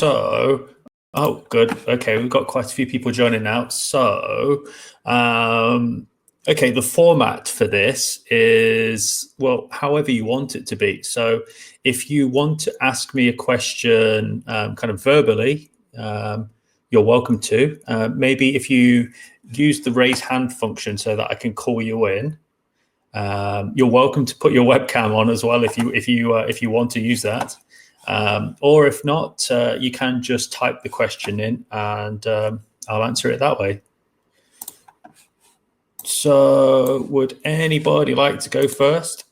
So, oh, good. Okay, we've got quite a few people joining now. So, okay, the format for this is, well, however you want it to be. So if you want to ask me a question kind of verbally, you're welcome to. Maybe if you use the raise hand function so that I can call you in, you're welcome to put your webcam on as well if you want to use that. Or if not, you can just type the question in and I'll answer it that way. So would anybody like to go first?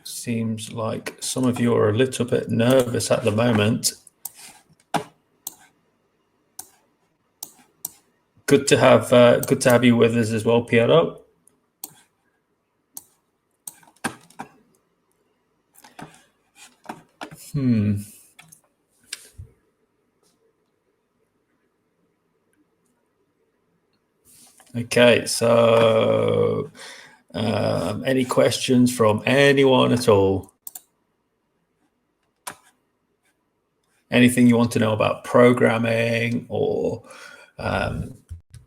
Seems like some of you are a little bit nervous at the moment. Good to have you with us as well, Piero. Okay, so any questions from anyone at all? Anything you want to know about programming or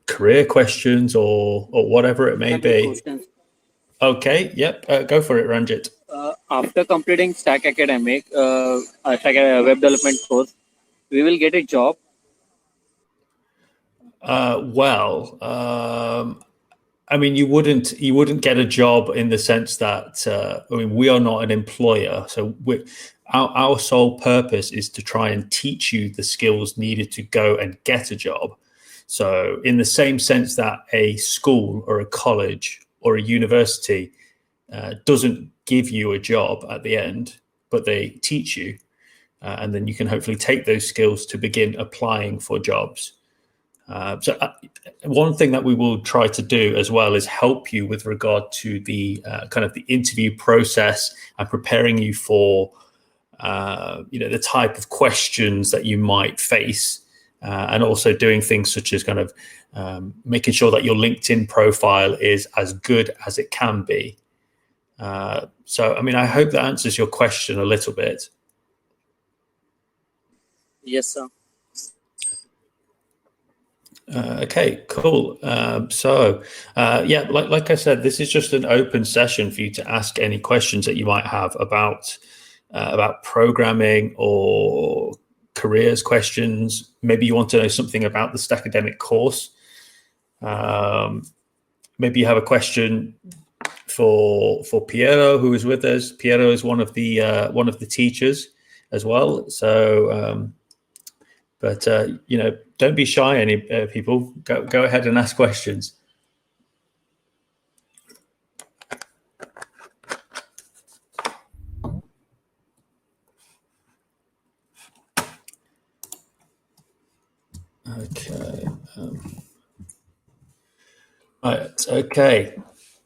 career questions or whatever it may be? Okay, yep, go for it, Ranjit. After completing Stackademic, web development course, we will get a job. I mean, you wouldn't get a job in the sense that I mean, we are not an employer, so our sole purpose is to try and teach you the skills needed to go and get a job. So in the same sense that a school or a college or a university doesn't give you a job at the end, but they teach you, and then you can hopefully take those skills to begin applying for jobs. So one thing that we will try to do as well is help you with regard to the kind of the interview process and preparing you for the type of questions that you might face, and also doing things such as kind of making sure that your LinkedIn profile is as good as it can be. So, I mean, I hope that answers your question a little bit. Yes, sir. Okay, cool. Yeah, like I said, this is just an open session for you to ask any questions that you might have about programming or careers questions. Maybe you want to know something about the Stackademic course. Maybe you have a question for Piero, who is with us. Piero is one of the teachers as well. So, don't be shy, any people. Go ahead and ask questions. Okay. Right. Okay.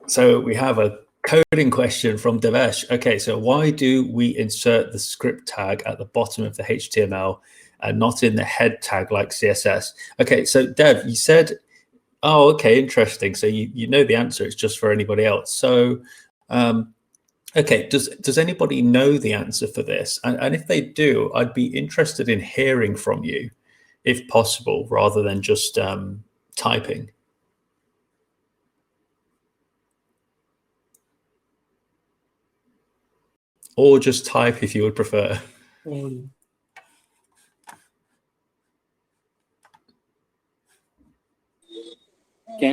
So we have a coding question from Devesh. Okay. So why do we insert the script tag at the bottom of the HTML and not in the head tag like CSS? Okay. So Dev, you said, oh, okay, interesting. So you know the answer. It's just for anybody else. So, okay. Does anybody know the answer for this? And if they do, I'd be interested in hearing from you, if possible, rather than just typing. Or just type if you would prefer. Can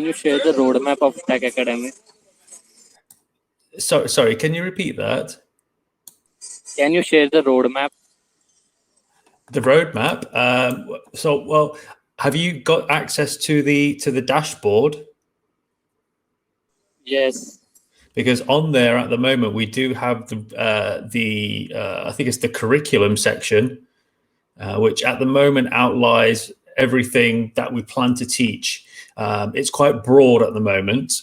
you share the roadmap of Stackademic? Sorry, can you repeat that? Can you share the roadmap? The roadmap. Well, have you got access to the dashboard? Yes. Because on there at the moment we do have the I think it's the curriculum section, which at the moment outlines everything that we plan to teach. It's quite broad at the moment.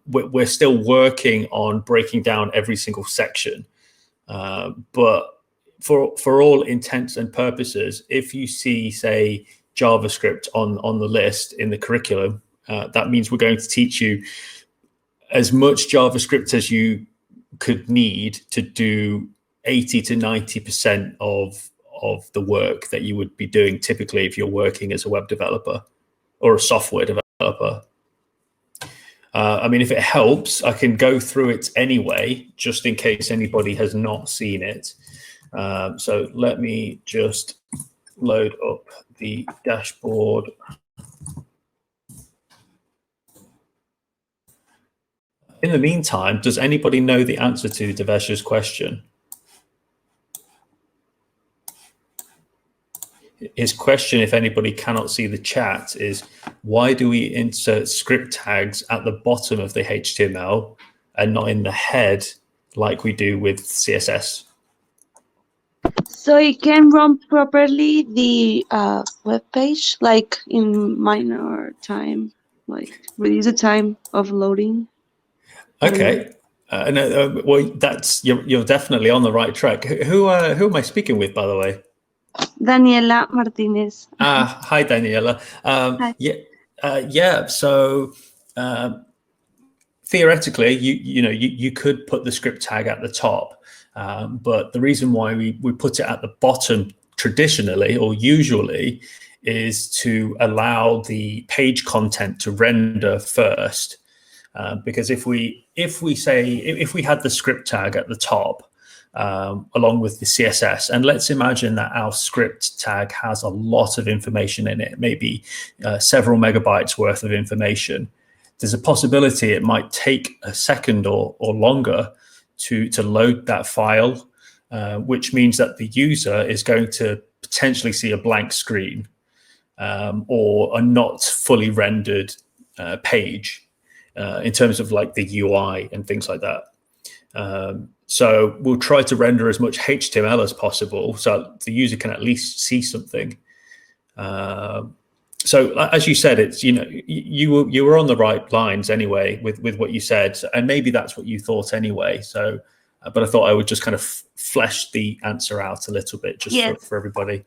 We're still working on breaking down every single section, but for all intents and purposes, if you see, say, JavaScript on the list in the curriculum, That means we're going to teach you as much JavaScript as you could need to do 80 to 90% of the work that you would be doing typically if you're working as a web developer or a software developer. I mean, if it helps, I can go through it anyway, just in case anybody has not seen it. So let me just load up the dashboard. In the meantime, does anybody know the answer to Devesh's question? His question, if anybody cannot see the chat, is why do we insert script tags at the bottom of the HTML and not in the head like we do with CSS? So it can run properly the web page, like in minor time, like reduce the time of loading. Okay. No, well, that's you're definitely on the right track. Who am I speaking with, by the way? Daniela Martinez. Hi, Daniela. Hi. Yeah. So theoretically, you could put the script tag at the top, but the reason why we put it at the bottom traditionally or usually is to allow the page content to render first. Because if we had the script tag at the top along with the CSS, and let's imagine that our script tag has a lot of information in it, maybe several megabytes worth of information, there's a possibility it might take a second or longer to load that file, which means that the user is going to potentially see a blank screen or a not fully rendered page. In terms of like the UI and things like that. So we'll try to render as much HTML as possible so the user can at least see something. So as you said, it's, you were on the right lines anyway with what you said, and maybe that's what you thought anyway. So, but I thought I would just kind of flesh the answer out a little bit just for everybody.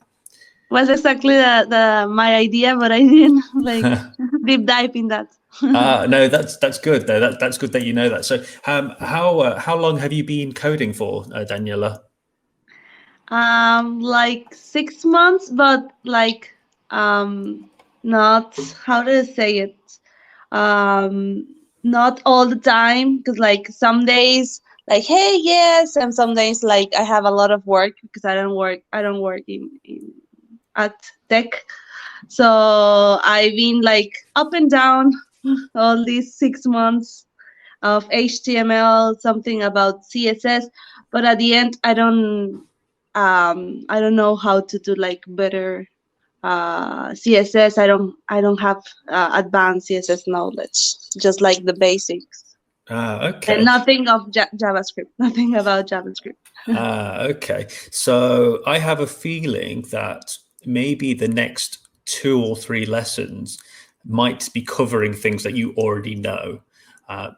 Was exactly my idea, but I didn't deep dive in that. No, that's good though. That's good that you know that. So how long have you been coding for, Daniela? Like 6 months, but like not, how do I say it? Not all the time, because like some days like, hey, yes, and some days like I have a lot of work because I don't work at tech. So I've been like up and down all these 6 months of HTML, something about CSS, but at the end I don't know how to do like better CSS. I don't have advanced CSS knowledge, just like the basics. Okay. And nothing of JavaScript, nothing about JavaScript. Okay. So I have a feeling that maybe the next 2 or 3 lessons might be covering things that you already know.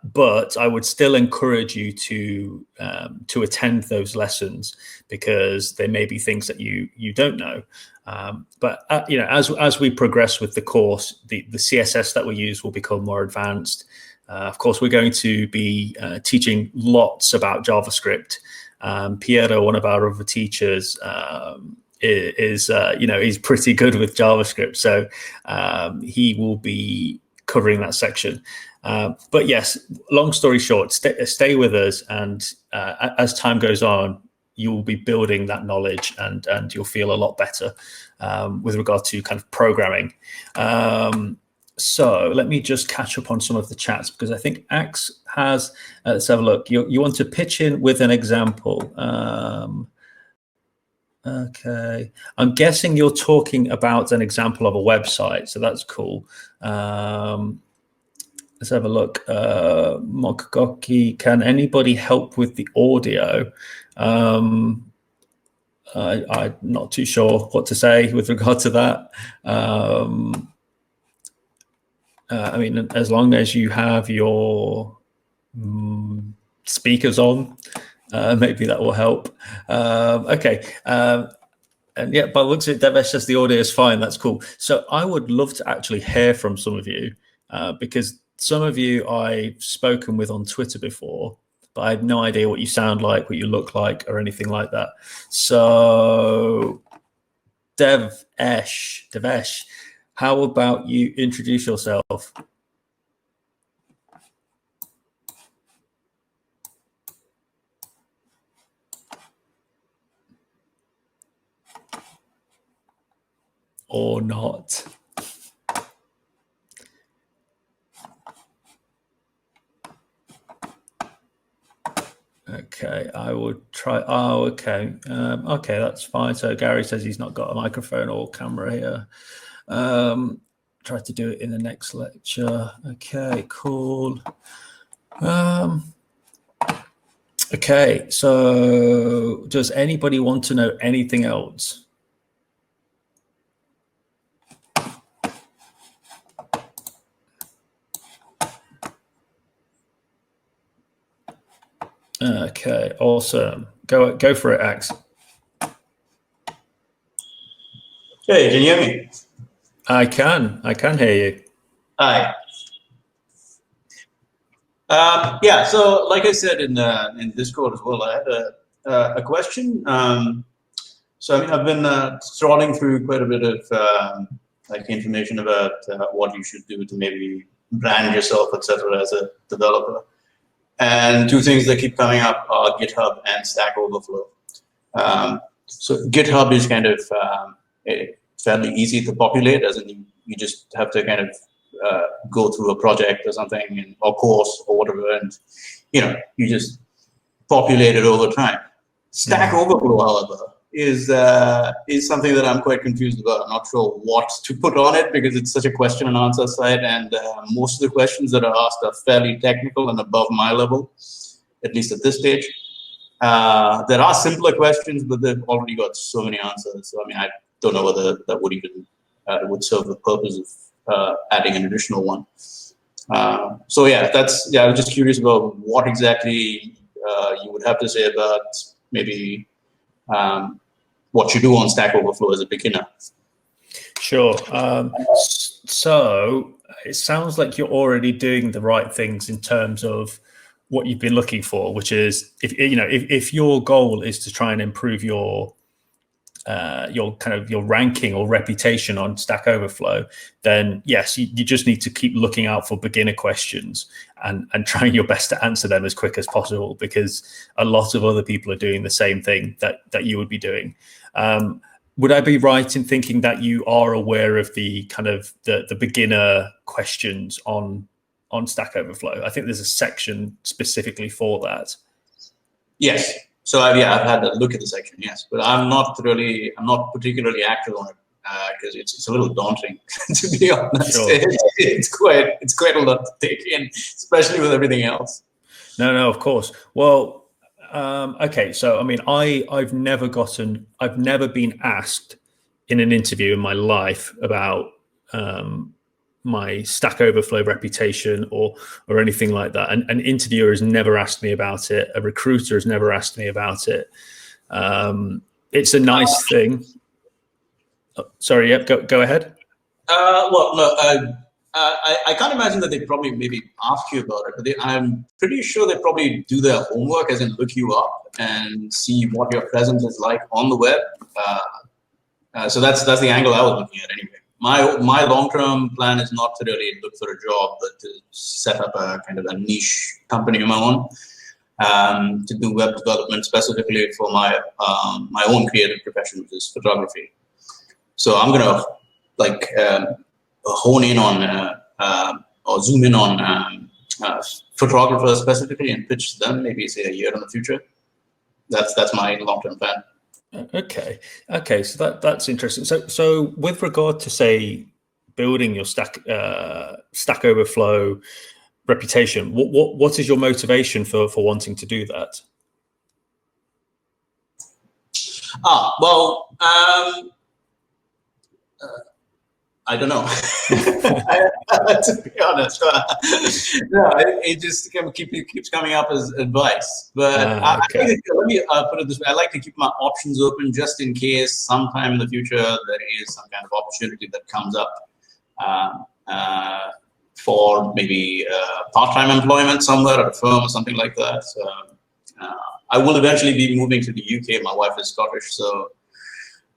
But I would still encourage you to attend those lessons because there may be things that you don't know. But as we progress with the course, the CSS that we use will become more advanced. Of course, we're going to be teaching lots about JavaScript. Piero, one of our other teachers, he's pretty good with JavaScript, so he will be covering that section. But yes, long story short, stay with us, and as time goes on, you will be building that knowledge, and you'll feel a lot better with regard to kind of programming. So let me just catch up on some of the chats, because I think Axe has, let's have a look. You want to pitch in with an example. Okay, I'm guessing you're talking about an example of a website, so that's cool. Let's have a look. Mokgoki, can anybody help with the audio? I'm not too sure what to say with regard to that. I mean, as long as you have your speakers on, maybe that will help. Okay. And yeah, by the looks of it, Devesh says the audio is fine. That's cool. So I would love to actually hear from some of you. because some of you I've spoken with on Twitter before, but I have no idea what you sound like, what you look like, or anything like that. So, Devesh, how about you introduce yourself? Or not? Okay, I will try. Oh, okay. Okay, that's fine. So Gary says he's not got a microphone or camera here. Try to do it in the next lecture. Okay, cool. Okay, so does anybody want to know anything else? Okay, awesome. Go for it, Axe. Hey, can you hear me? I can hear you. Hi. Yeah, so like I said in Discord as well, I had a question. So I mean, I've been scrolling through quite a bit of like information about what you should do to maybe brand yourself, etc., as a developer. And two things that keep coming up are GitHub and Stack Overflow. So GitHub is kind of fairly easy to populate, as in you just have to kind of go through a project or something, or course or whatever, and you just populate it over time. Stack Overflow, however, is something that I'm quite confused about. I'm not sure what to put on it because it's such a question and answer site, and most of the questions that are asked are fairly technical and above my level, at least at this stage. There are simpler questions, but they've already got so many answers. So I mean, I don't know whether that would even would serve the purpose of adding an additional one. So yeah, I was just curious about what exactly you would have to say about maybe what you do on Stack Overflow as a beginner. Sure. So it sounds like you're already doing the right things in terms of what you've been looking for, which is if your goal is to try and improve your ranking or reputation on Stack Overflow, then yes, you just need to keep looking out for beginner questions and trying your best to answer them as quick as possible, because a lot of other people are doing the same thing that you would be doing. Would I be right in thinking that you are aware of the kind of the beginner questions on Stack Overflow? I think there's a section specifically for that. Yes. So I've had a look at the section, yes, but I'm not particularly active on it because it's a little daunting, to be honest. Sure. It's quite a lot to take in, especially with everything else. No, of course. Well, okay. So I mean, I've never been asked in an interview in my life about my Stack Overflow reputation or anything like that. An interviewer has never asked me about it. A recruiter has never asked me about it. It's a nice thing. Oh, sorry, yep, go ahead. Well, no, I can't imagine that they probably maybe ask you about it, but I'm pretty sure they probably do their homework, as in look you up and see what your presence is like on the web. So that's the angle I was looking at anyway. My long-term plan is not to really look for a job, but to set up a kind of a niche company of my own, to do web development specifically for my own creative profession, which is photography. So I'm gonna hone in on or zoom in on photographers specifically and pitch them maybe say a year in the future. That's my long-term plan. Okay, so that's interesting. So with regard to, say, building your Stack Overflow reputation, what is your motivation for wanting to do that? Well, I don't know. To be honest, no, it just keeps coming up as advice. But okay. let me put it this way: I like to keep my options open just in case sometime in the future there is some kind of opportunity that comes up. for maybe part-time employment somewhere at a firm or something like that. I will eventually be moving to the UK. My wife is Scottish, so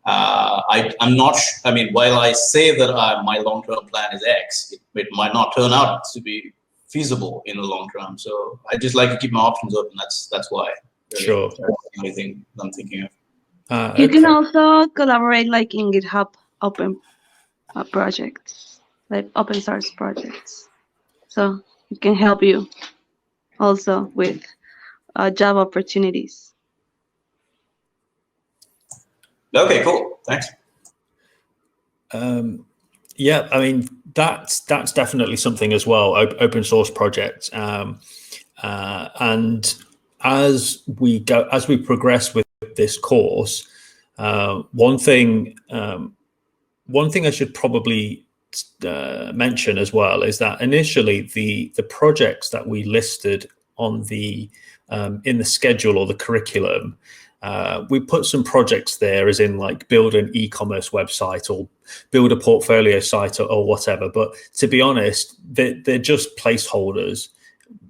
I'm not. I mean, while I say that my long-term plan is X, it might not turn out to be feasible in the long term. So I just like to keep my options open. That's why. Really. Sure. That's the only thing I'm thinking of. You can also collaborate like in GitHub open projects, like open source projects. So it can help you also with job opportunities. Okay, cool. Thanks. Yeah, I mean that's definitely something as well. Open source projects, and as we progress with this course, one thing I should probably mention as well is that initially the projects that we listed on the in the schedule or the curriculum, we put some projects there as in like build an e-commerce website or build a portfolio site or whatever. But to be honest, they're just placeholders.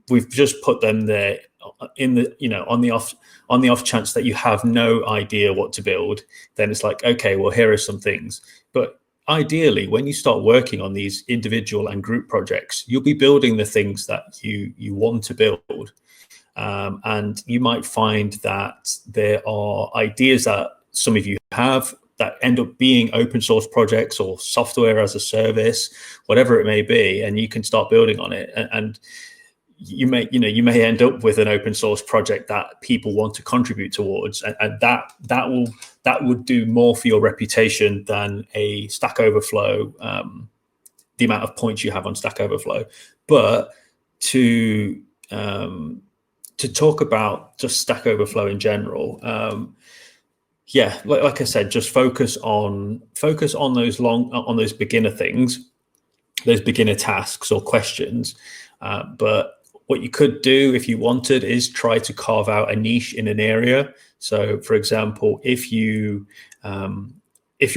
We've just put them there in the, you know, on the off chance that you have no idea what to build. Then it's like, okay, well, here are some things. But ideally, when you start working on these individual and group projects, you'll be building the things that you want to build. And you might find that there are ideas that some of you have that end up being open source projects or software as a service, whatever it may be, and you can start building on it. And you may end up with an open source project that people want to contribute towards, and that would do more for your reputation than a Stack Overflow, the amount of points you have on Stack Overflow. But to talk about just Stack Overflow in general, yeah, like I said, just focus on those beginner things, those beginner tasks or questions. But what you could do if you wanted is try to carve out a niche in an area. So, for example, if your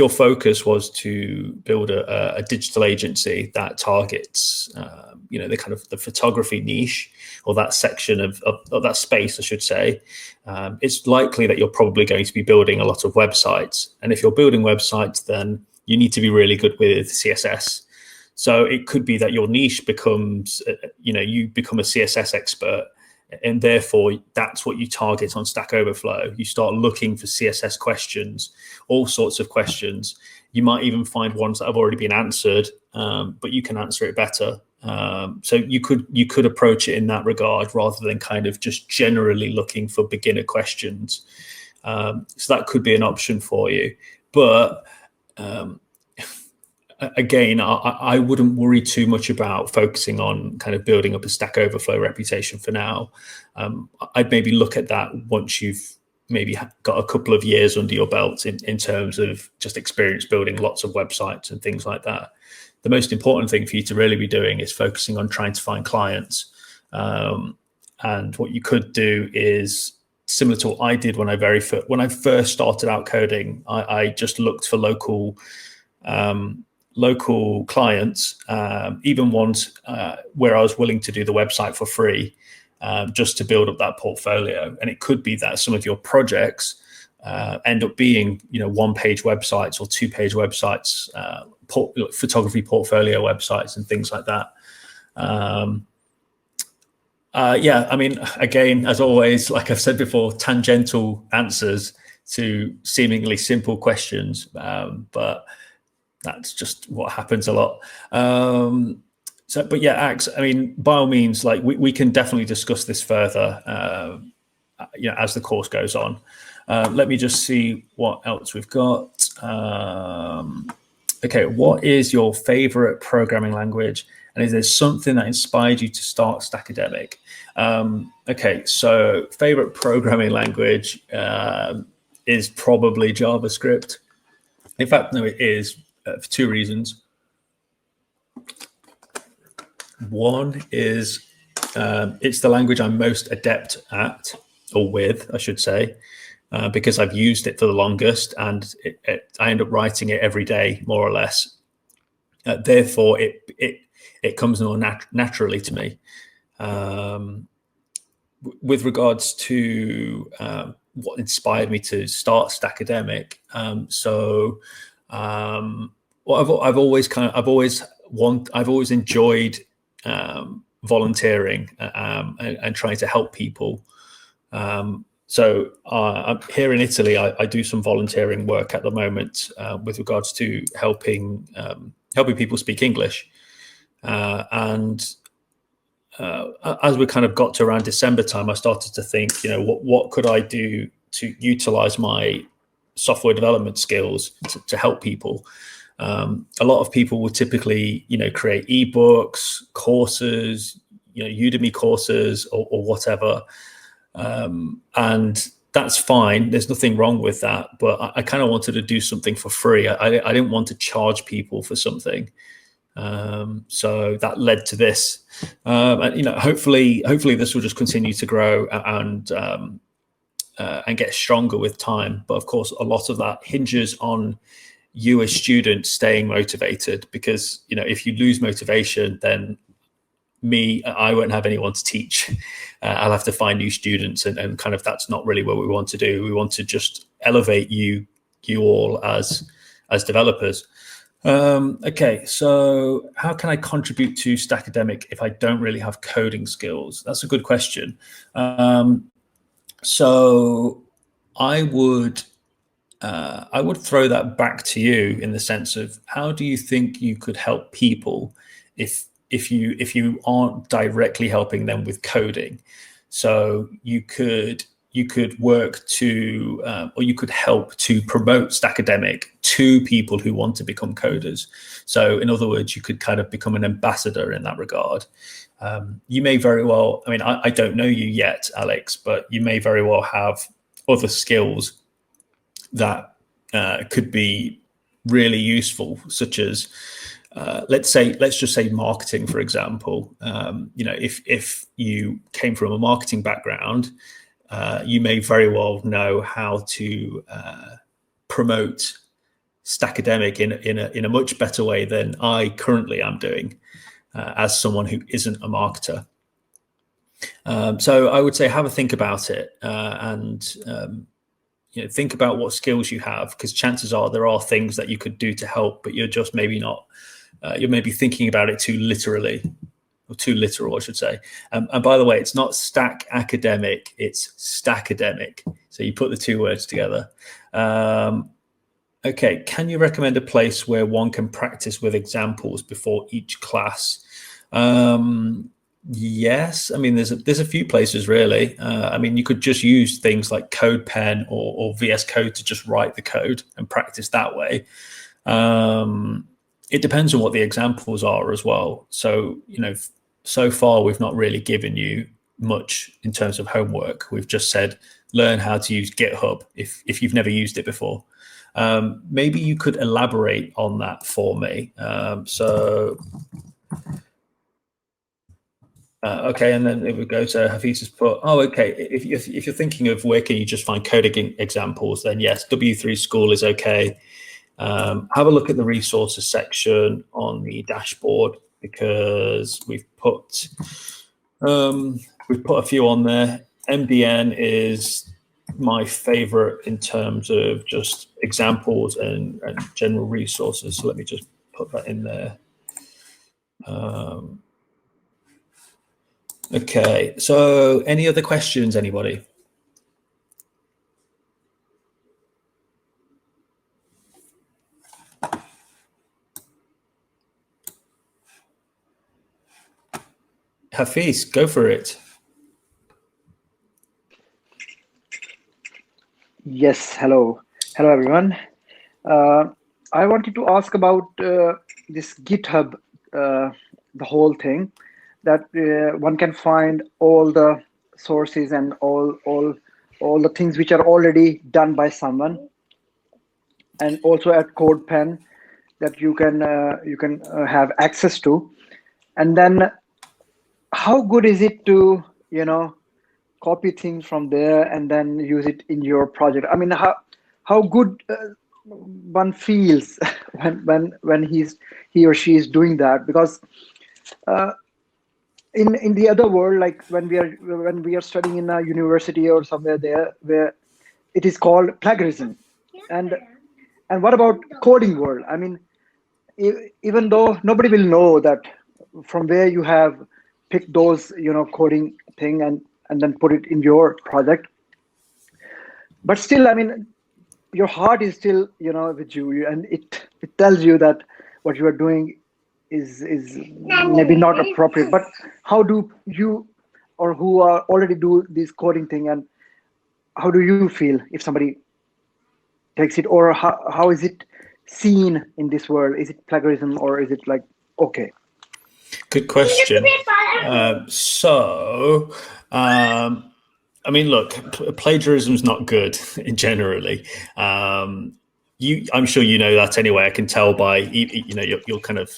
focus was to build a digital agency that targets, the kind of the photography niche or that section of that space, I should say, it's likely that you're probably going to be building a lot of websites. And if you're building websites, then you need to be really good with CSS. So it could be that your niche becomes, you become a CSS expert, and therefore that's what you target on Stack Overflow. You start looking for CSS questions, all sorts of questions. You might even find ones that have already been answered, but you can answer it better. So you could approach it in that regard rather than kind of just generally looking for beginner questions. So that could be an option for you. But again, I wouldn't worry too much about focusing on kind of building up a Stack Overflow reputation for now. I'd maybe look at that once you've maybe got a couple of years under your belt in terms of just experience building lots of websites and things like that. The most important thing for you to really be doing is focusing on trying to find clients. And what you could do is similar to what I did when I first started out coding. I just looked for local clients, even ones where I was willing to do the website for free, just to build up that portfolio. And it could be that some of your projects end up being, one-page websites or two-page websites, photography portfolio websites and things like that. Yeah, I mean, again, as always, like I've said before, tangential answers to seemingly simple questions, but that's just what happens a lot. But yeah, Ax, I mean, by all means, like we can definitely discuss this further, as the course goes on. Let me just see what else we've got. Okay, what is your favorite programming language? And is there something that inspired you to start Stackademic? Okay, so favorite programming language is probably JavaScript. In fact, no, it is for two reasons. One is it's the language I'm most adept at, or with, I should say, because I've used it for the longest, and I end up writing it every day, more or less. Therefore, it comes more naturally to me. With regards to what inspired me to start Stackademic, well, I've always enjoyed volunteering and trying to help people. So I'm here in Italy. I do some volunteering work at the moment with regards to helping people speak English. And as we kind of got to around December time, I started to think, what could I do to utilize my software development skills to help people. A lot of people would typically, create ebooks, courses, Udemy courses or whatever. And that's fine. There's nothing wrong with that. But I kind of wanted to do something for free. I didn't want to charge people for something. So that led to this. And hopefully this will just continue to grow and get stronger with time. But of course, a lot of that hinges on you as students staying motivated, because if you lose motivation, then I won't have anyone to teach. I'll have to find new students, and kind of that's not really what we want to do. We want to just elevate you all as developers. Okay, so how can I contribute to Stackademic if I don't really have coding skills? That's a good question. So I would throw that back to you in the sense of, how do you think you could help people if you aren't directly helping them with coding? So you could work to, or you could help to promote Stackademic to people who want to become coders. So in other words, you could kind of become an ambassador in that regard. You may very well, I don't know you yet, Alex, but you may very well have other skills that could be really useful, such as, let's just say marketing, for example. If you came from a marketing background, you may very well know how to promote Stackademic in a much better way than I currently am doing as someone who isn't a marketer. So I would say have a think about it and think about what skills you have, because chances are there are things that you could do to help, but you're just maybe not. You're maybe thinking about it too literally. Or too literal, I should say. And by the way, it's not Stackademic, it's Stackademic. So you put the two words together. Okay, can you recommend a place where one can practice with examples before each class? Yes, there's a few places really. You could just use things like CodePen or VS Code to just write the code and practice that way. It depends on what the examples are as well. So, so far, we've not really given you much in terms of homework. We've just said, learn how to use GitHub if you've never used it before. Maybe you could elaborate on that for me. Okay, and then it would go to Hafiz has put, okay, if you're thinking of where can you just find coding examples, then yes, W3 School is okay. Have a look at the resources section on the dashboard, because we've put a few on there. MDN is my favorite in terms of just examples and general resources. So let me just put that in there. Okay, so any other questions, anybody? Hafiz, go for it. Yes, hello everyone. I wanted to ask about this GitHub, the whole thing, that one can find all the sources and all the things which are already done by someone, and also at CodePen that you can have access to. And then how good is it to copy things from there and then use it in your project? How good one feels when he or she is doing that, because in the other world, like when we are studying in a university or somewhere there, where it is called plagiarism. And what about coding world? I mean, even though nobody will know that from where you have picked those, coding thing and then put it in your project, but still, I mean, your heart is still, with you, and it tells you that what you are doing is maybe not appropriate. But how do you, or who are already do this coding thing, and how do you feel if somebody takes it, or how is it seen in this world? Is it plagiarism, or is it like, okay? Good question. I mean, look, plagiarism is not good generally. I'm sure you know that anyway. I can tell by your kind of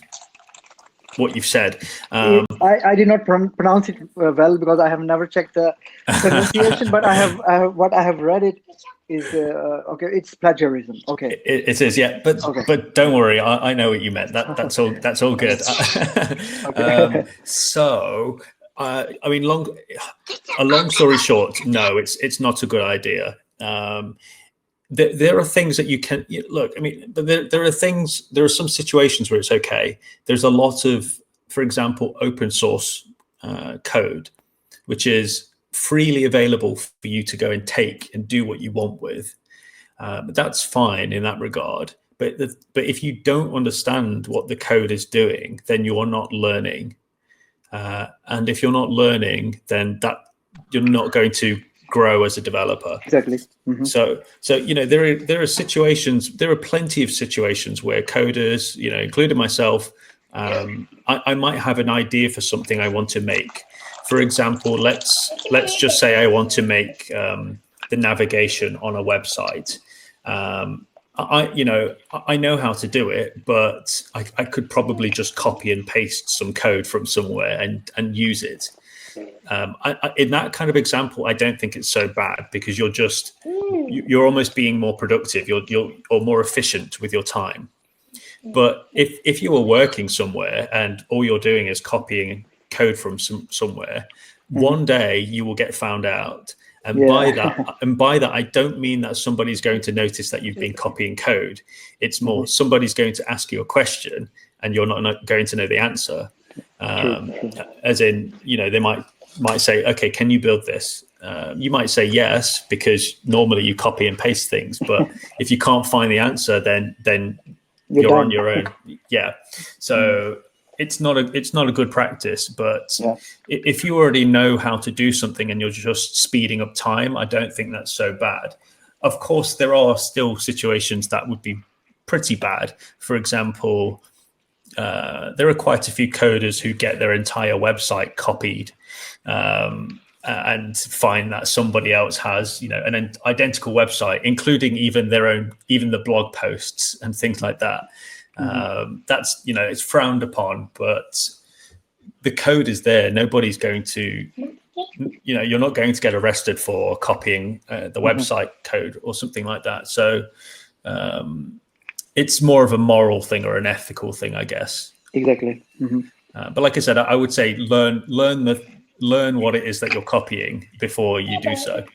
what you've said. I did not pronounce it well because I have never checked the pronunciation, but I have what I have read it is okay. It's plagiarism. Okay, it is, yeah. But don't worry, I know what you meant. That's all good. Okay. I mean, a long story short, no, it's not a good idea. There are things that you can look. I mean, there are some situations where it's okay. There's a lot of, for example, open source code, which is freely available for you to go and take and do what you want with. But that's fine in that regard. But if you don't understand what the code is doing, then you are not learning. And if you're not learning, then you're not going to grow as a developer. Exactly. Mm-hmm. So there are situations. There are plenty of situations where coders, including myself, I might have an idea for something I want to make. For example, let's just say I want to make the navigation on a website. I know how to do it, but I could probably just copy and paste some code from somewhere and use it. In that kind of example, I don't think it's so bad, because you're almost being more productive. You're more efficient with your time. But if you were working somewhere and all you're doing is copying code from somewhere, one day you will get found out. And by that, I don't mean that somebody's going to notice that you've been copying code. It's more somebody's going to ask you a question and you're not going to know the answer. As in, they might say, okay, can you build this? You might say yes, because normally you copy and paste things. But if you can't find the answer, then you're on your own. Yeah. So it's not a good practice. But if you already know how to do something and you're just speeding up time, I don't think that's so bad. Of course, there are still situations that would be pretty bad. For example, there are quite a few coders who get their entire website copied and find that somebody else has, an identical website, including even the blog posts and things like that. That's, it's frowned upon, but the code is there. Nobody's going to, you're not going to get arrested for copying the website code or something like that. So it's more of a moral thing or an ethical thing, I guess. Exactly. But like I said, I would say learn what it is that you're copying before you do so.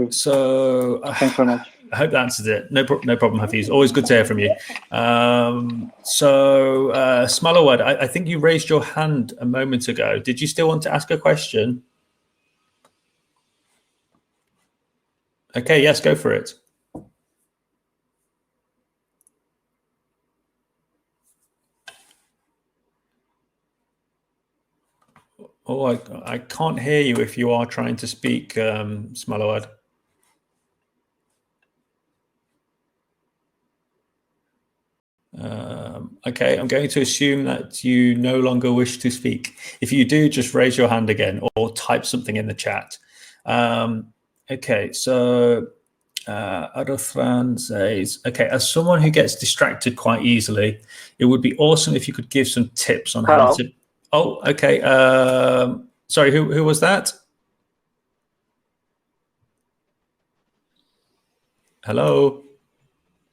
So thanks so much. I hope that answers it. No problem, Hafiz. Always good to hear from you. Smalawad, I think you raised your hand a moment ago. Did you still want to ask a question? Okay, yes, go for it. Oh, I can't hear you if you are trying to speak, Smalawad. Okay, I'm going to assume that you no longer wish to speak. If you do, just raise your hand again or type something in the chat. Okay, so Adolfran says, okay, as someone who gets distracted quite easily, it would be awesome if you could give some tips on how to... Oh, okay. Sorry, who was that? Hello?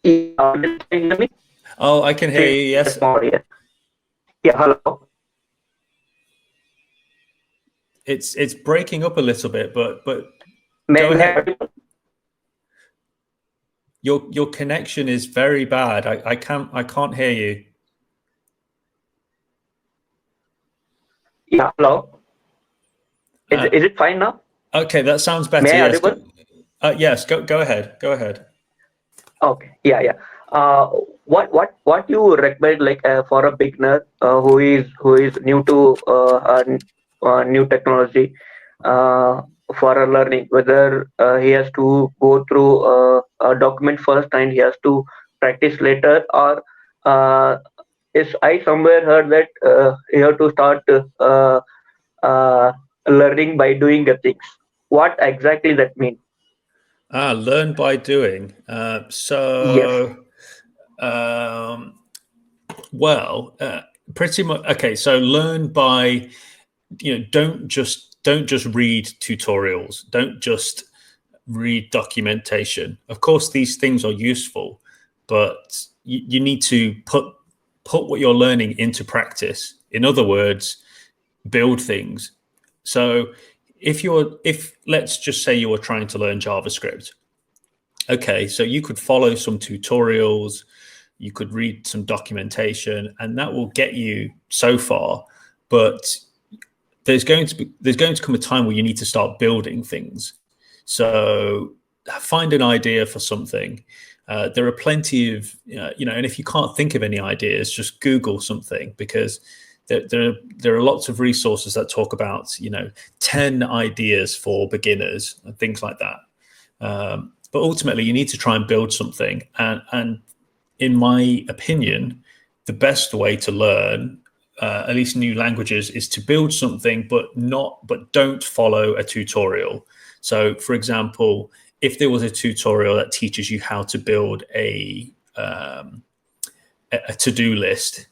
Yeah, can you hear me? Oh, I can hear you. Yes. Yeah, hello. It's breaking up a little bit, but May go ahead. I- Your connection is very bad. I can't hear you. Yeah, hello. Is it fine now? Okay, that sounds better. May I Yes. audible? Yes. Go ahead. Go ahead. Okay. Yeah. What you recommend, like, for a beginner who is new to new technology, for a learning, whether he has to go through a document first and he has to practice later, or is I somewhere heard that you have to start uh, learning by doing the things. What exactly that mean? Learn by doing. Yes. Well, pretty much. Okay, so learn by, don't just read tutorials. Don't just read documentation. Of course, these things are useful, but you need to put what you're learning into practice. In other words, build things. So if let's just say you were trying to learn JavaScript. Okay, so you could follow some tutorials, you could read some documentation, and that will get you so far. But there's going to come a time where you need to start building things. So find an idea for something. There are plenty of, and if you can't think of any ideas, just Google something, because there are lots of resources that talk about, 10 ideas for beginners and things like that. But ultimately, you need to try and build something. And in my opinion, the best way to learn, at least new languages, is to build something, but don't follow a tutorial. So, for example, if there was a tutorial that teaches you how to build a to-do list,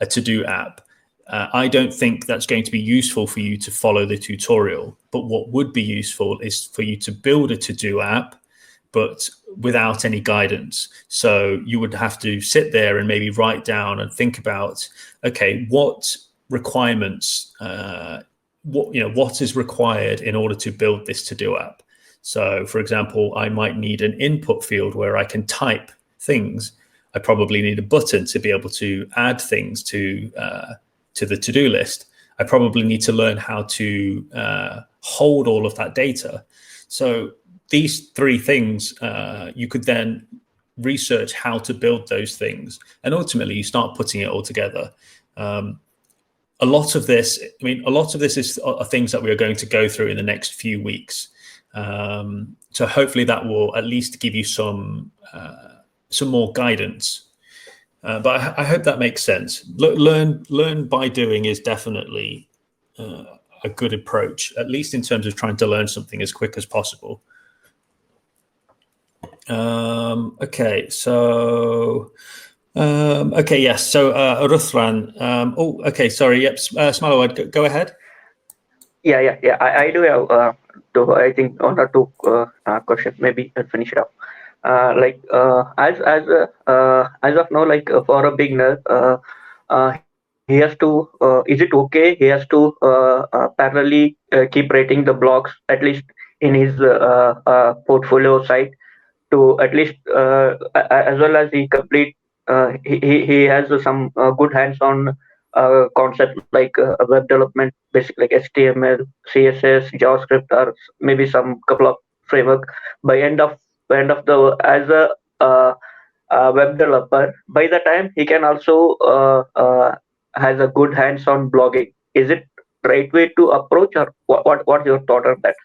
a to-do app, I don't think that's going to be useful for you to follow the tutorial. But what would be useful is for you to build a to-do app, but without any guidance. So you would have to sit there and maybe write down and think about, okay, what requirements, what is required in order to build this to-do app. So, for example, I might need an input field where I can type things. I probably need a button to be able to add things to the to-do list. I probably need to learn how to hold all of that data. So these three things, you could then research how to build those things, and ultimately you start putting it all together. A lot of this are things that we are going to go through in the next few weeks. So hopefully that will at least give you some more guidance. But I hope that makes sense. Learn by doing is definitely a good approach, at least in terms of trying to learn something as quick as possible. Okay, so yes. So Ruslan. Okay. Sorry. Yep. Smalawad, go ahead. Yeah. I do have I think one or two questions. Maybe I'll finish it up. As of now, like, for a beginner, he has to. Is it okay? He has to parallelly keep writing the blogs, at least in his portfolio site, to at least as well as he complete. He has some good hands-on concept, like web development, basic like HTML, CSS, JavaScript, or maybe some couple of framework. By end of the as a web developer, by the time he can also has a good hands-on blogging. Is it right way to approach, or what's your thought on that?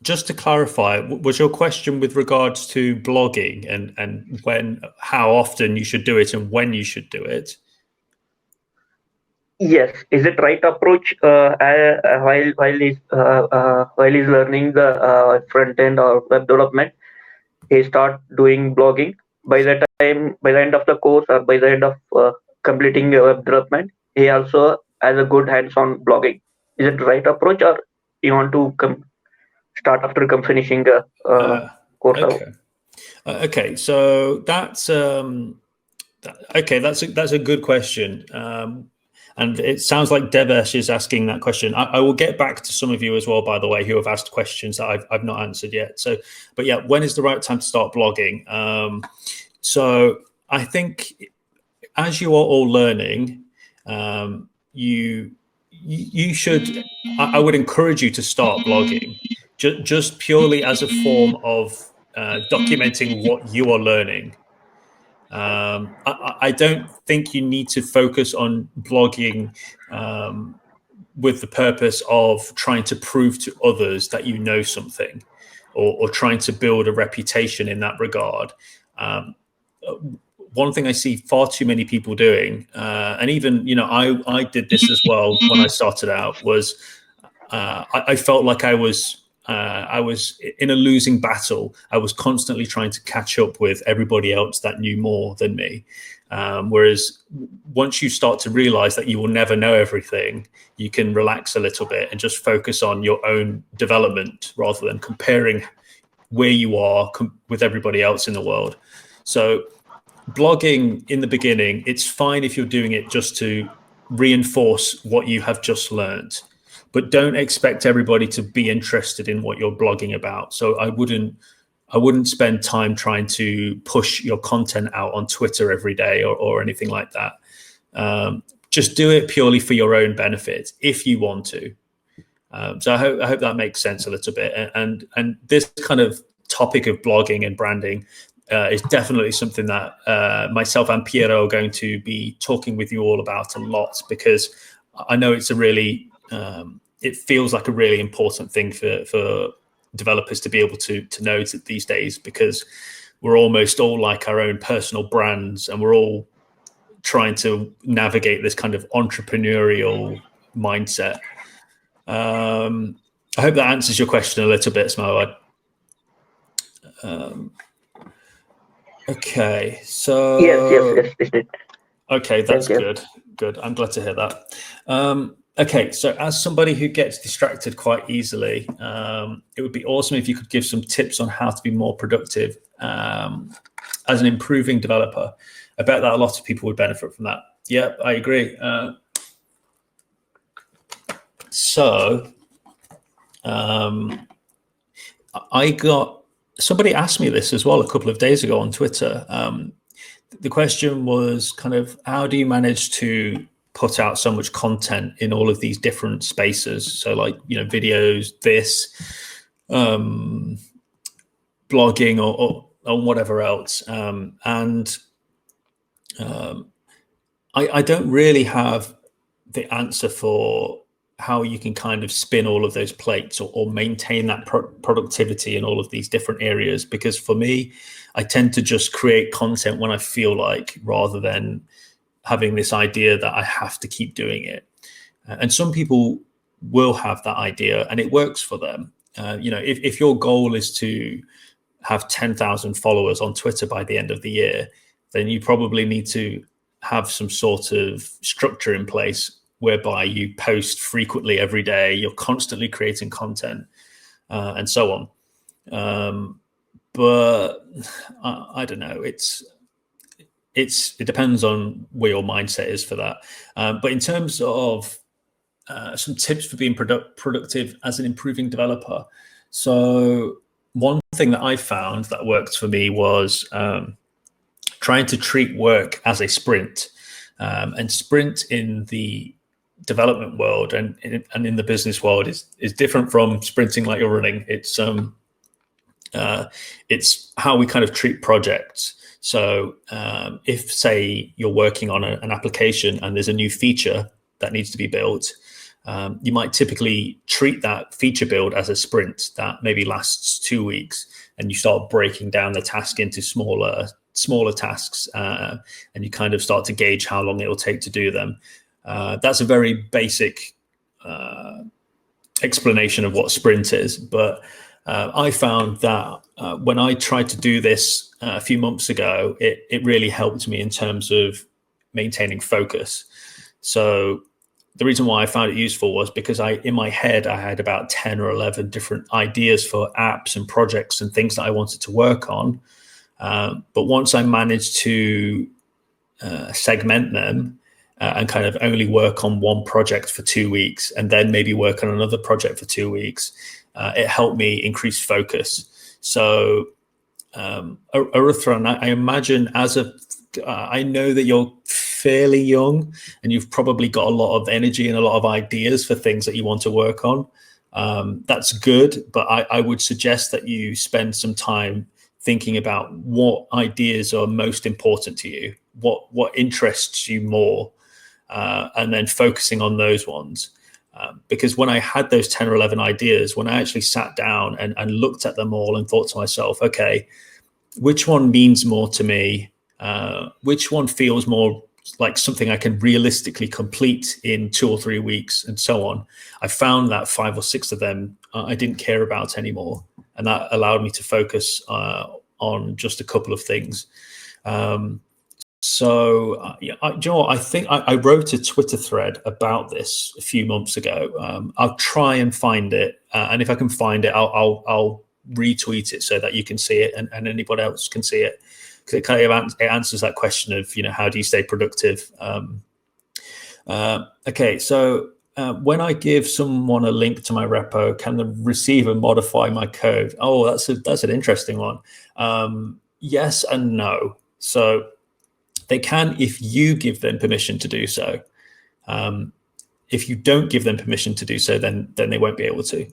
Just to clarify, was your question with regards to blogging and how often you should do it and when you should do it? Yes, is it right approach while he's learning the front end or web development? He start doing blogging. By the end of the course, or by the end of completing web development, he also has a good hands-on blogging. Is it right approach, or you want to start after finishing the course? Okay. Okay, so that's that's a good question. And it sounds like Devesh is asking that question. I will get back to some of you as well, by the way, who have asked questions that I've not answered yet. So, but yeah, when is the right time to start blogging? So I think as you are all learning, you should. I would encourage you to start blogging, just purely as a form of documenting what you are learning. I don't think you need to focus on blogging with the purpose of trying to prove to others that you know something, or trying to build a reputation in that regard. One thing I see far too many people doing, and even I did this as well when I started out, was I felt like I was in a losing battle. I was constantly trying to catch up with everybody else that knew more than me. Whereas once you start to realize that you will never know everything, you can relax a little bit and just focus on your own development rather than comparing where you are with everybody else in the world. So blogging in the beginning, it's fine if you're doing it just to reinforce what you have just learned. But don't expect everybody to be interested in what you're blogging about. So I wouldn't spend time trying to push your content out on Twitter every day or anything like that. Just do it purely for your own benefit if you want to. So I hope that makes sense a little bit. And this kind of topic of blogging and branding is definitely something that myself and Piero are going to be talking with you all about a lot, because I know it's a really it feels like a really important thing for developers to be able to know these days, because we're almost all like our own personal brands, and we're all trying to navigate this kind of entrepreneurial mindset. I hope that answers your question a little bit, Smawad. Okay, so Yes, it did. Okay, that's good. I'm glad to hear that. Okay, so as somebody who gets distracted quite easily, it would be awesome if you could give some tips on how to be more productive as an improving developer. I bet that a lot of people would benefit from that. Yeah, I agree. Somebody asked me this as well a couple of days ago on Twitter. The question was kind of, how do you manage to put out so much content in all of these different spaces? So like, videos, blogging or whatever else. I don't really have the answer for how you can kind of spin all of those plates or maintain that productivity in all of these different areas. Because for me, I tend to just create content when I feel like, rather than having this idea that I have to keep doing it. And some people will have that idea and it works for them. If your goal is to have 10,000 followers on Twitter by the end of the year, then you probably need to have some sort of structure in place whereby you post frequently every day, you're constantly creating content, and so on. But I don't know. It depends on where your mindset is for that. But in terms of some tips for being productive as an improving developer, so one thing that I found that worked for me was trying to treat work as a sprint. And sprint in the development world and in the business world is different from sprinting like you're running. It's how we kind of treat projects. So if, say, you're working on an application and there's a new feature that needs to be built, you might typically treat that feature build as a sprint that maybe lasts 2 weeks, and you start breaking down the task into smaller tasks, and you kind of start to gauge how long it will take to do them. That's a very basic explanation of what sprint is, but I found that when I tried to do this a few months ago, it really helped me in terms of maintaining focus. So the reason why I found it useful was because in my head, I had about 10 or 11 different ideas for apps and projects and things that I wanted to work on. But once I managed to segment them and kind of only work on one project for 2 weeks and then maybe work on another project for 2 weeks, it helped me increase focus. So Aruthan, I imagine I know that you're fairly young and you've probably got a lot of energy and a lot of ideas for things that you want to work on. That's good, but I would suggest that you spend some time thinking about what ideas are most important to you, what interests you more, and then focusing on those ones. Because when I had those 10 or 11 ideas, when I actually sat down and looked at them all and thought to myself, okay, which one means more to me? Which one feels more like something I can realistically complete in 2 or 3 weeks, and so on. I found that 5 or 6 of them I didn't care about anymore, and that allowed me to focus on just a couple of things. So, do you know what? I think I wrote a Twitter thread about this a few months ago. I'll try and find it, and if I can find it, I'll retweet it so that you can see it and anybody else can see it. Because it kind of answers that question of, how do you stay productive? Okay, so when I give someone a link to my repo, can the receiver modify my code? Oh, that's an interesting one. Yes and no. So they can if you give them permission to do so. If you don't give them permission to do so, then they won't be able to,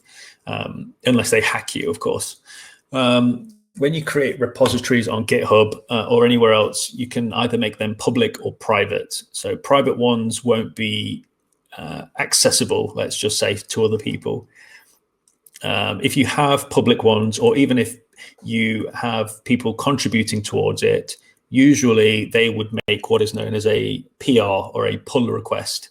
unless they hack you, of course. When you create repositories on GitHub or anywhere else, you can either make them public or private. So private ones won't be accessible, let's just say, to other people. If you have public ones, or even if you have people contributing towards it, usually they would make what is known as a PR or a pull request.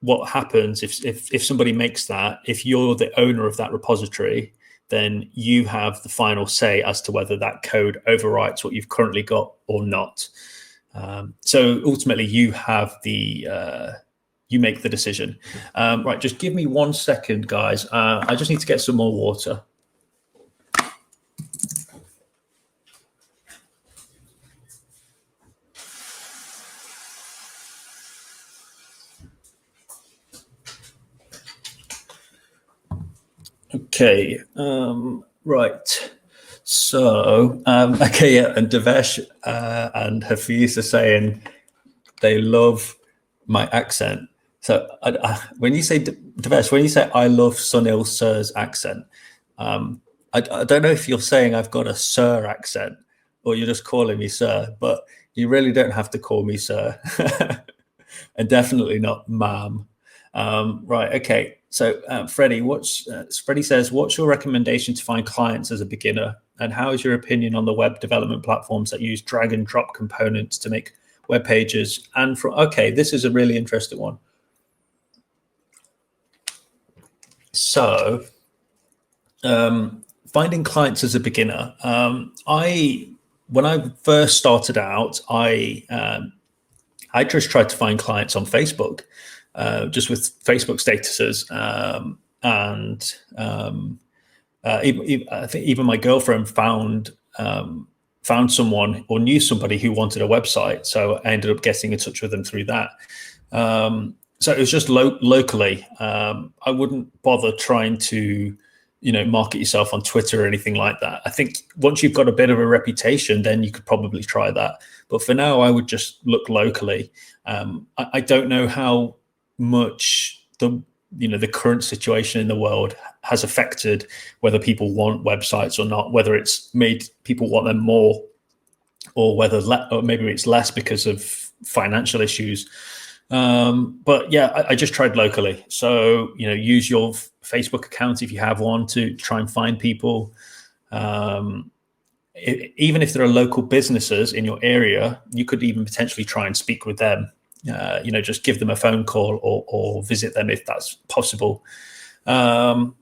What happens if somebody makes that, if you're the owner of that repository, then you have the final say as to whether that code overwrites what you've currently got or not. So ultimately, you have you make the decision. Right, just give me 1 second, guys. I just need to get some more water. Okay, right. So, okay, yeah, and Devesh and Hafiz are saying they love my accent. So when you say, Devesh, when you say I love Sunil Sir's accent, I don't know if you're saying I've got a Sir accent or you're just calling me Sir, but you really don't have to call me Sir. And definitely not ma'am. Right, okay. So Freddie, Freddie says, what's your recommendation to find clients as a beginner? And how is your opinion on the web development platforms that use drag and drop components to make web pages? And okay, this is a really interesting one. So finding clients as a beginner. When I first started out, I just tried to find clients on Facebook. Just with Facebook statuses, I think even my girlfriend found someone or knew somebody who wanted a website, so I ended up getting in touch with them through that. So it was just locally. I wouldn't bother trying to, market yourself on Twitter or anything like that. I think once you've got a bit of a reputation, then you could probably try that. But for now, I would just look locally. I don't know how much the current situation in the world has affected whether people want websites or not, whether it's made people want them more, or whether or maybe it's less because of financial issues. But yeah, I just tried locally. So use your Facebook account if you have one to try and find people. Even if there are local businesses in your area, you could even potentially try and speak with them. Just give them a phone call or visit them if that's possible. And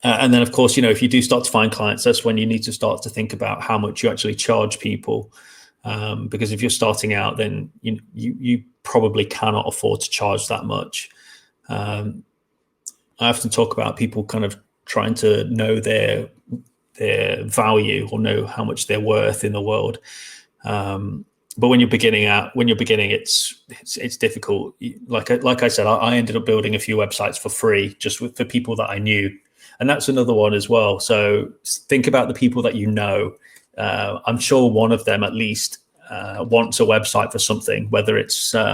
then, of course, if you do start to find clients, that's when you need to start to think about how much you actually charge people. Because if you're starting out, then you probably cannot afford to charge that much. I often talk about people kind of trying to know their their value or know how much they're worth in the world. But when you're beginning, it's difficult. Like I said, I ended up building a few websites for free just for people that I knew, and that's another one as well. So think about the people that you know. I'm sure one of them at least wants a website for something, whether it's they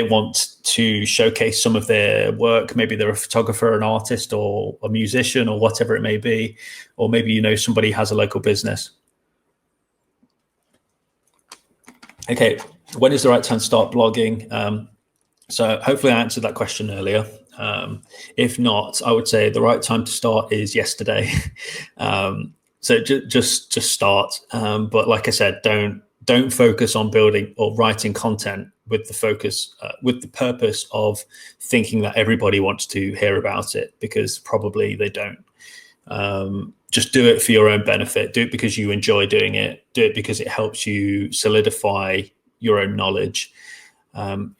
want to showcase some of their work. Maybe they're a photographer, an artist, or a musician, or whatever it may be, or maybe somebody has a local business. Okay, when is the right time to start blogging? So hopefully I answered that question earlier. If not, I would say the right time to start is yesterday. So just start. But like I said, don't focus on building or writing content with the purpose of thinking that everybody wants to hear about it, because probably they don't. Just do it for your own benefit. Do it because you enjoy doing it. Do it because it helps you solidify your own knowledge.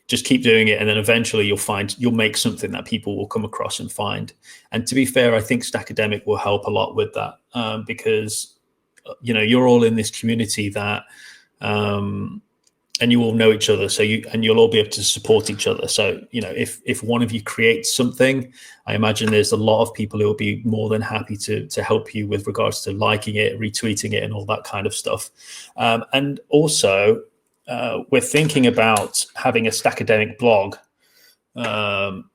Just keep doing it, and then eventually you'll make something that people will come across and find. And to be fair, I think Stackademic will help a lot with that, because you're all in this community that and you all know each other, so you'll all be able to support each other. So if one of you creates something, I imagine there's a lot of people who will be more than happy to help you with regards to liking it, retweeting it, and all that kind of stuff. And also we're thinking about having a Stackademic blog,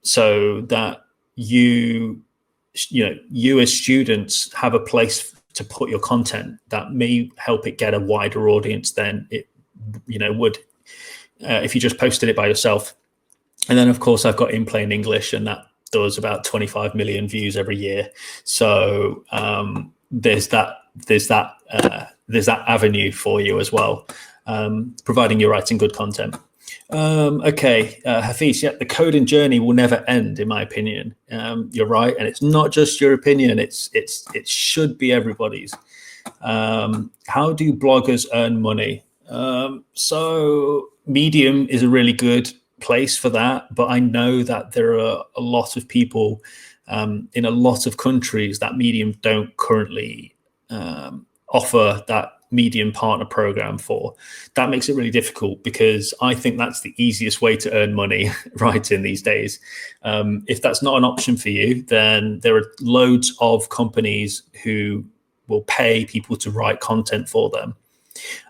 so that you as students have a place to put your content that may help it get a wider audience than it would if you just posted it by yourself. And then of course I've got In Plain English, and that does about 25 million views every year. So there's that avenue for you as well, providing you're writing good content. Okay, Hafiz, yeah, the coding journey will never end, in my opinion. You're right, and it's not just your opinion. It should be everybody's. How do bloggers earn money? So Medium is a really good place for that, but I know that there are a lot of people in a lot of countries that Medium don't currently offer that Medium partner program for. That makes it really difficult, because I think that's the easiest way to earn money writing these days. If that's not an option for you, then there are loads of companies who will pay people to write content for them.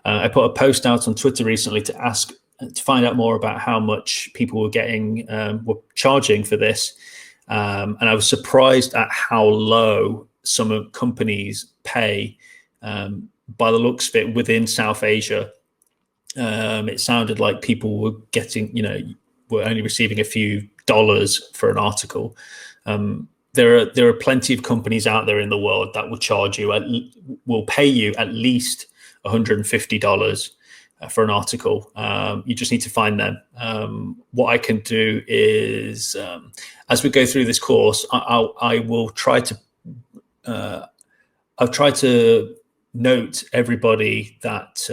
I put a post out on Twitter recently to find out more about how much people were charging for this. And I was surprised at how low some companies pay, by the looks of it, within South Asia. It sounded like people were getting, were only receiving a few dollars for an article. There are plenty of companies out there in the world that will charge you, will pay you at least $150 for an article. You just need to find them. What I can do is, as we go through this course, I will try to, I'll try to note everybody that,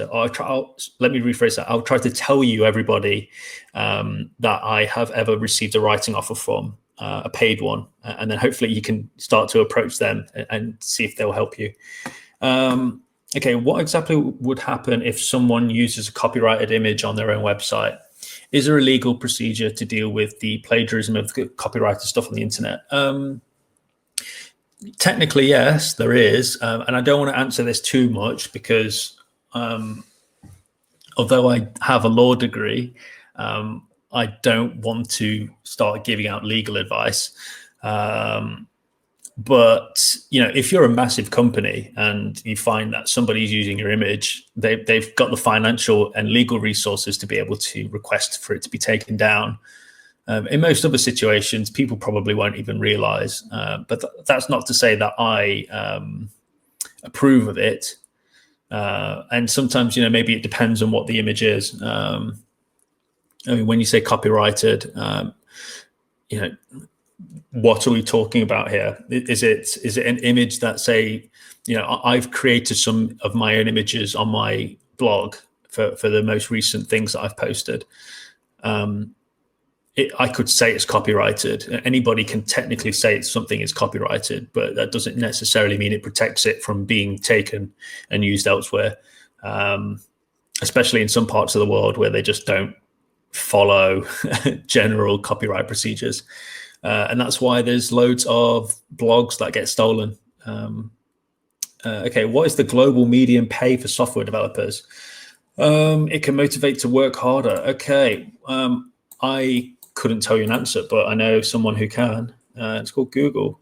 let me rephrase that. I'll try to tell you everybody that I have ever received a writing offer from, a paid one, and then hopefully you can start to approach them and see if they'll help you. Okay, what exactly would happen if someone uses a copyrighted image on their own website? Is there a legal procedure to deal with the plagiarism of the copyrighted stuff on the internet? Technically, yes, there is. And I don't want to answer this too much because although I have a law degree, I don't want to start giving out legal advice. But, if you're a massive company and you find that somebody's using your image, they've got the financial and legal resources to be able to request for it to be taken down. In most other situations, people probably won't even realize. But that's not to say that I approve of it. And sometimes, maybe it depends on what the image is. I mean, when you say copyrighted, what are we talking about here? Is it an image that, say, I've created some of my own images on my blog for the most recent things that I've posted. I could say it's copyrighted. Anybody can technically say something is copyrighted, but that doesn't necessarily mean it protects it from being taken and used elsewhere, especially in some parts of the world where they just don't follow general copyright procedures. And that's why there's loads of blogs that get stolen. Okay, what is the global median pay for software developers? It can motivate to work harder. Okay, I couldn't tell you an answer, but I know someone who can. It's called Google.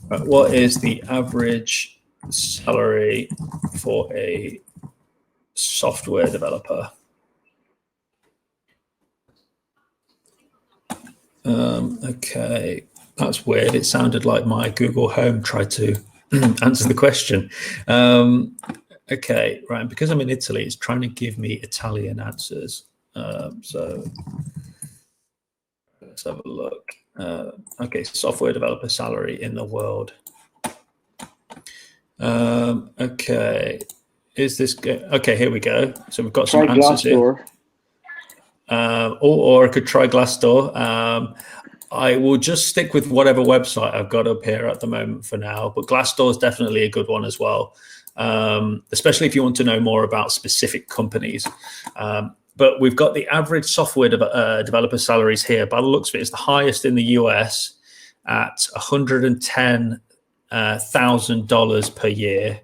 What is the average salary for a software developer? Okay, that's weird. It sounded like my Google Home tried to answer the question. Okay, right. Because I'm in Italy, it's trying to give me Italian answers. So let's have a look. Okay, software developer salary in the world. Okay, is this good? Okay, here we go. So we've got some answers here. Or I could try Glassdoor. I will just stick with whatever website I've got up here at the moment for now, but Glassdoor is definitely a good one as well, especially if you want to know more about specific companies. But we've got the average software developer salaries here. By the looks of it, it's the highest in the US at $110,000 per year.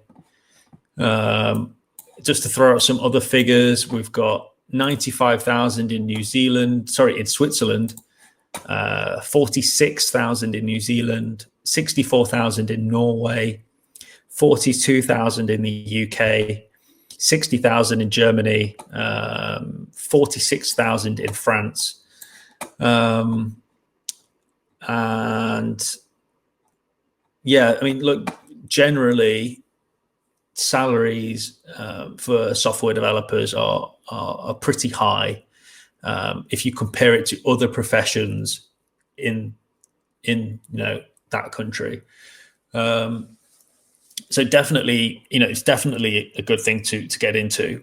Just to throw out some other figures, we've got 95,000 in in Switzerland, 46,000 in New Zealand, 64,000 in Norway, 42,000 in the UK, 60,000 in Germany, 46,000 in France. And yeah, I mean, look, generally salaries for software developers are pretty high if you compare it to other professions in that country. So definitely, it's definitely a good thing to get into.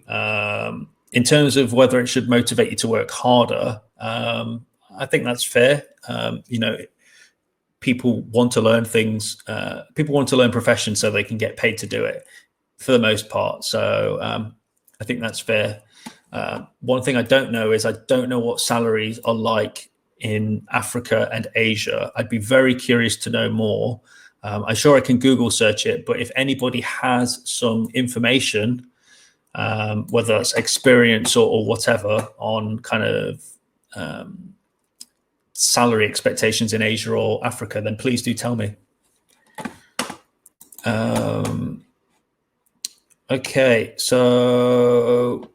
In terms of whether it should motivate you to work harder, I think that's fair. People want to learn things. People want to learn professions so they can get paid to do it, for the most part. So I think that's fair. One thing I don't know is I don't know what salaries are like in Africa and Asia. I'd be very curious to know more. I'm sure I can Google search it, but if anybody has some information, whether that's experience or whatever, on kind of salary expectations in Asia or Africa, then please do tell me. Okay, so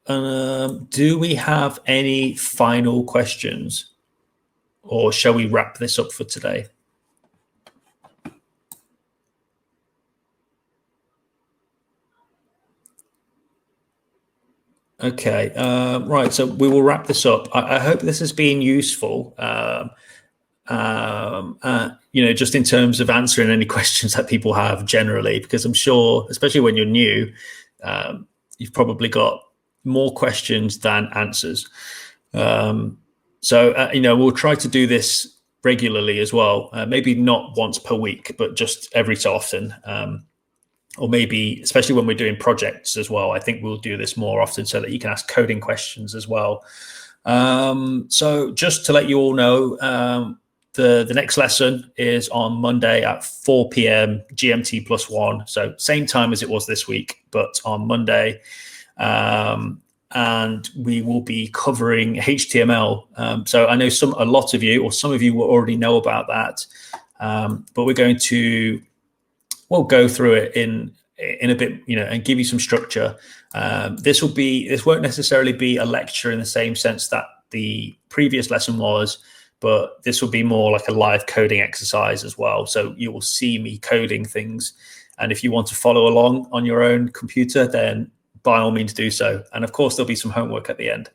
do we have any final questions, or shall we wrap this up for today? Okay, right, so we will wrap this up. I hope this has been useful, just in terms of answering any questions that people have generally, because I'm sure, especially when you're new, you've probably got more questions than answers. We'll try to do this regularly as well, maybe not once per week, but just every so often. Or maybe, especially when we're doing projects as well, I think we'll do this more often so that you can ask coding questions as well. So just to let you all know, the next lesson is on Monday at 4 p.m. GMT +1. So same time as it was this week, but on Monday. And we will be covering HTML. So I know a lot of you, or some of you will already know about that. But we're going to we'll go through it in a bit, and give you some structure. This won't necessarily be a lecture in the same sense that the previous lesson was, but this will be more like a live coding exercise as well. So you will see me coding things. And if you want to follow along on your own computer, then by all means do so. And of course, there'll be some homework at the end.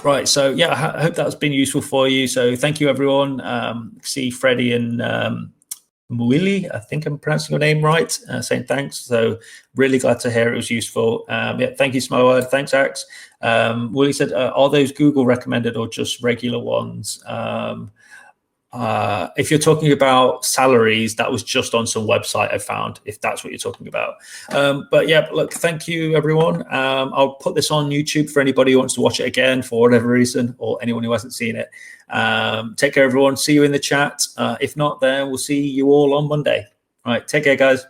Right. So yeah, I hope that's been useful for you. So thank you, everyone. See Freddie and Muili, I think I'm pronouncing your name right, saying thanks. So really glad to hear it was useful. Yeah, thank you, Smoa. Thanks, Ax. Muili said, are those Google recommended or just regular ones? If you're talking about salaries, that was just on some website I found, if that's what you're talking about. But yeah, look, thank you, everyone. I'll put this on YouTube for anybody who wants to watch it again for whatever reason, or anyone who hasn't seen it. Take care, everyone. See you in the chat. If not, then we'll see you all on Monday. All right, take care, guys.